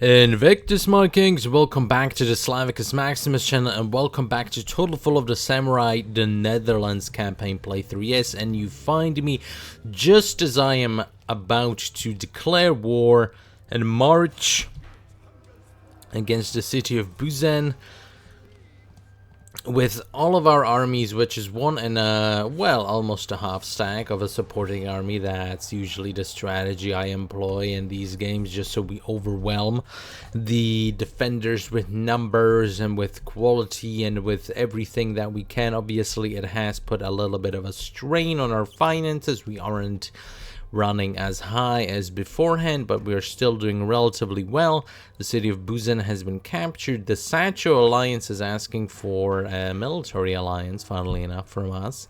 Invictus, my kings, welcome back to the Slavicus Maximus channel, and welcome back to Total Full of the Samurai, the Netherlands campaign playthrough. Yes, and you find me just as I am about to declare war and march against the city of Busan with all of our armies, which is one and well, almost a half stack of a supporting army. That's usually the strategy I employ in these games, just so we overwhelm the defenders with numbers and with quality and with everything that we can. Obviously, it has put a little bit of a strain on our finances. We aren't running as high as beforehand, but we're still doing relatively well. The city of Busan has been captured. The Sacho alliance is asking for a military alliance, funnily enough, from us,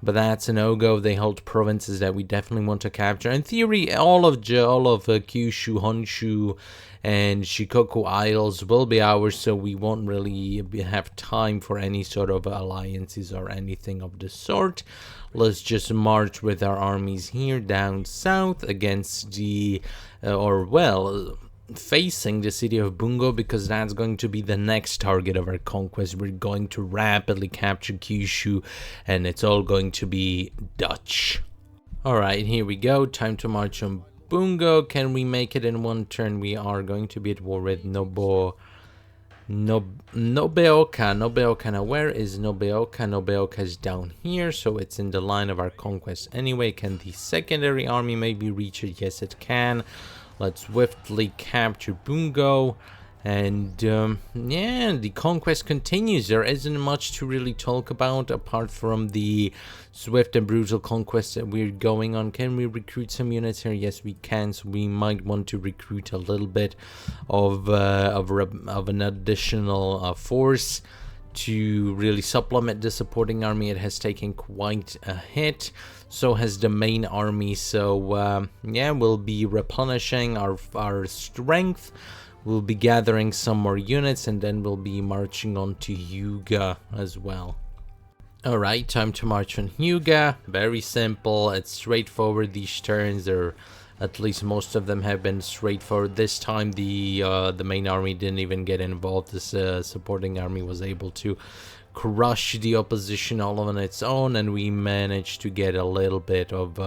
but that's a no-go. They hold provinces that we definitely want to capture. In theory, all of Kyushu, Honshu, and Shikoku Isles will be ours, so we won't really have time for any sort of alliances or anything of the sort. Let's just march with our armies here down south against the, facing the city of Bungo, because that's going to be the next target of our conquest. We're going to rapidly capture Kyushu, and it's all going to be Dutch. Alright, here we go. Time to march on Bungo. Can we make it in one turn? We are going to be at war with Nobeoka. Now, where is Nobeoka? Nobeoka is down here, so it's in the line of our conquest anyway. Can the secondary army maybe reach it? Yes, it can. Let's swiftly capture Bungo. And yeah, the conquest continues. There isn't much to really talk about apart from the swift and brutal conquest that we're going on. Can we recruit some units here? Yes, we can. So we might want to recruit a little bit of an additional force to really supplement the supporting army. It has taken quite a hit. So has the main army. So yeah, we'll be replenishing our strength. We'll be gathering some more units, and then we'll be marching on to Hyuga as well. Alright, time to march on Hyuga. Very simple, it's straightforward. These turns, or at least most of them, have been straightforward. This time the main army didn't even get involved. This supporting army was able to crush the opposition all on its own, and we managed to get a little bit of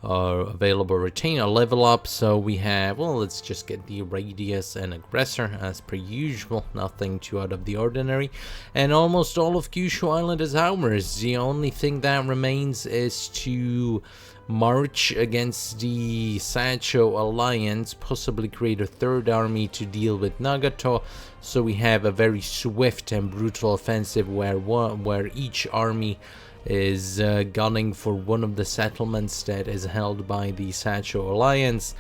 available retainer level up. So we have, well, let's just get the radius and aggressor as per usual, nothing too out of the ordinary, and almost all of Kyushu Island is ours. The only thing that remains is to march against the Sacho alliance, possibly create a third army to deal with Nagato, so we have a very swift and brutal offensive where each army is gunning for one of the settlements that is held by the Sacho alliance,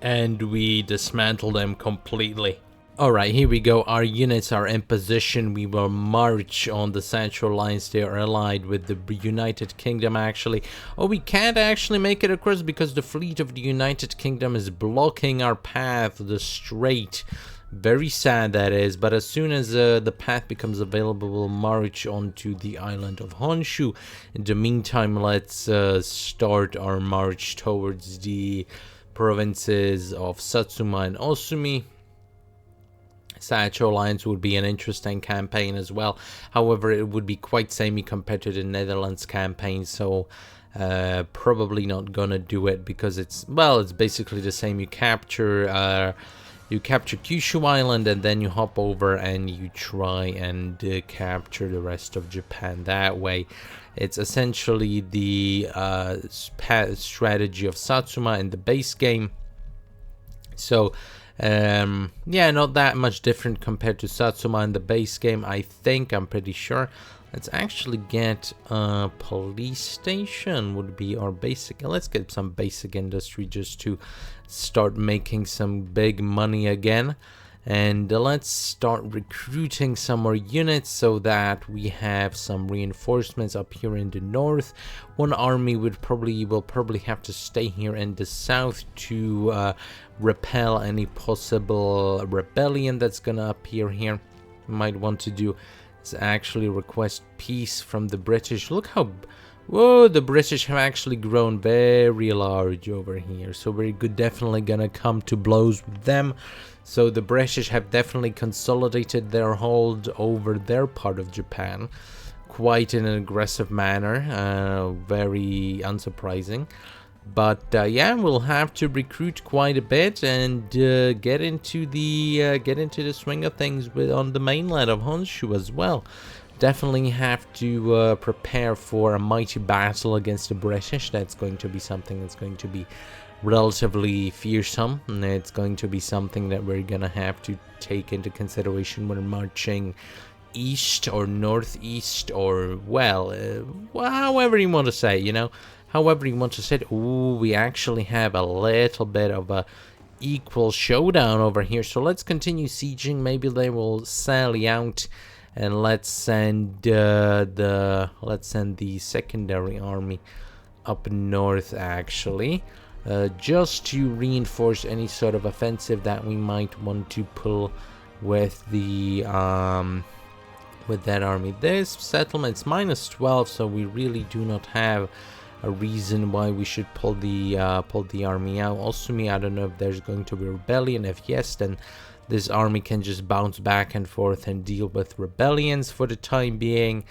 and we dismantle them completely. Alright, here we go. Our units are in position. We will march on the Sacho alliance. They are allied with the United Kingdom, actually. Oh, we can't actually make it across because the fleet of the United Kingdom is blocking our path, the strait. Very sad, that is, but as soon as the path becomes available, we'll march onto the island of Honshu. In the meantime, let's start our march towards the provinces of Satsuma and Osumi. Sacho Alliance would be an interesting campaign as well. However, it would be quite samey compared to the Netherlands campaign, so probably not gonna do it, because it's basically the same. You capture Kyushu Island, and then you hop over and you try and capture the rest of Japan that way. It's essentially the strategy of Satsuma in the base game. So yeah, not that much different compared to Satsuma in the base game, I think. I'm pretty sure. Let's actually get a police station, would be our basic. Let's get some basic industry just to start making some big money again. And let's start recruiting some more units so that we have some reinforcements up here in the north. One army will probably have to stay here in the south to repel any possible rebellion that's gonna appear here. We might want to do is actually request peace from the British. Look how Whoa, the British have actually grown very large over here. So very good, definitely gonna come to blows with them. So the British have definitely consolidated their hold over their part of Japan quite in an aggressive manner, very unsurprising. But yeah, we'll have to recruit quite a bit and get into the swing of things on the mainland of Honshu as well. Definitely have to prepare for a mighty battle against the British. That's going to be something that's going to be relatively fearsome, and it's going to be something that we're gonna have to take into consideration when marching east or northeast, or well, however you want to say, however you want to say it. Ooh, we actually have a little bit of a equal showdown over here, so let's continue sieging. Maybe they will sally out, and let's send the secondary army up north, actually, just to reinforce any sort of offensive that we might want to pull with the with that army. This settlement's -12, so we really do not have a reason why we should pull the army out. Also, I don't know if there's going to be a rebellion. If yes, then this army can just bounce back and forth and deal with rebellions for the time being.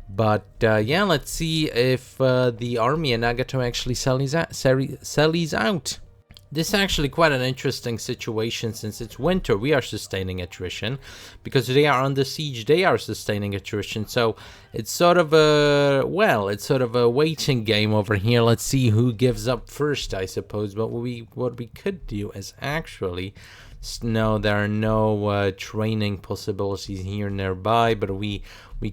But yeah, let's see if the army in Nagato actually sallies out. This is actually quite an interesting situation. Since it's winter, we are sustaining attrition. Because they are under siege, they are sustaining attrition. So it's sort of a, well, it's sort of a waiting game over here. Let's see who gives up first, I suppose. But what we could do is actually, no, there are no training possibilities here nearby, but we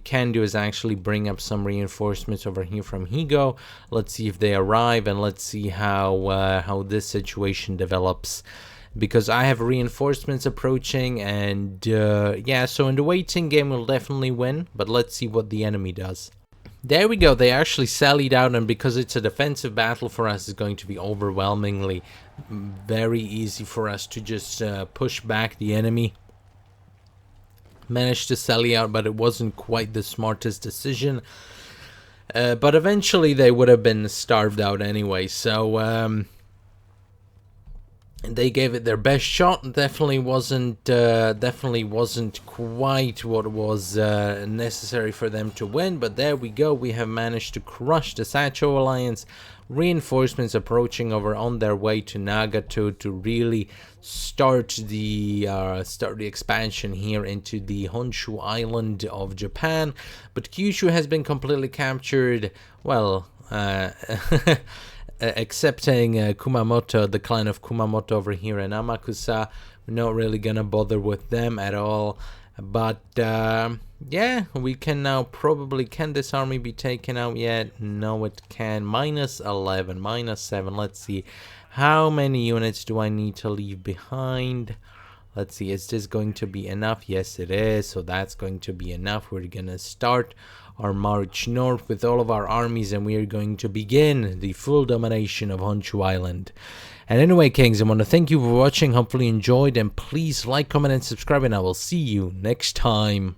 can do is actually bring up some reinforcements over here from Higo. Let's see if they arrive, and let's see how this situation develops, because I have reinforcements approaching, and yeah, so in the waiting game we'll definitely win, but let's see what the enemy does. There we go, they actually sallied out, and because it's a defensive battle for us, it's going to be overwhelmingly very easy for us to just push back the enemy. Managed to sally out, but it wasn't quite the smartest decision. But eventually they would have been starved out anyway, so they gave it their best shot. Definitely wasn't quite what was necessary for them to win, but there we go. We have managed to crush the Sacho alliance. Reinforcements approaching over on their way to Nagato to really start the expansion here into the Honshu island of Japan. But Kyushu has been completely captured. Well, excepting Kumamoto, the clan of Kumamoto over here in Amakusa. We're not really gonna bother with them at all. But yeah, we can now probably, can this army be taken out yet? No, it can. -11, -7. Let's see, how many units do I need to leave behind? Let's see, is this going to be enough? Yes, it is. So that's going to be enough. We're gonna start our march north with all of our armies, and we are going to begin the full domination of Honshu Island. And anyway, Kings, I want to thank you for watching. Hopefully you enjoyed, and please like, comment, and subscribe, and I will see you next time.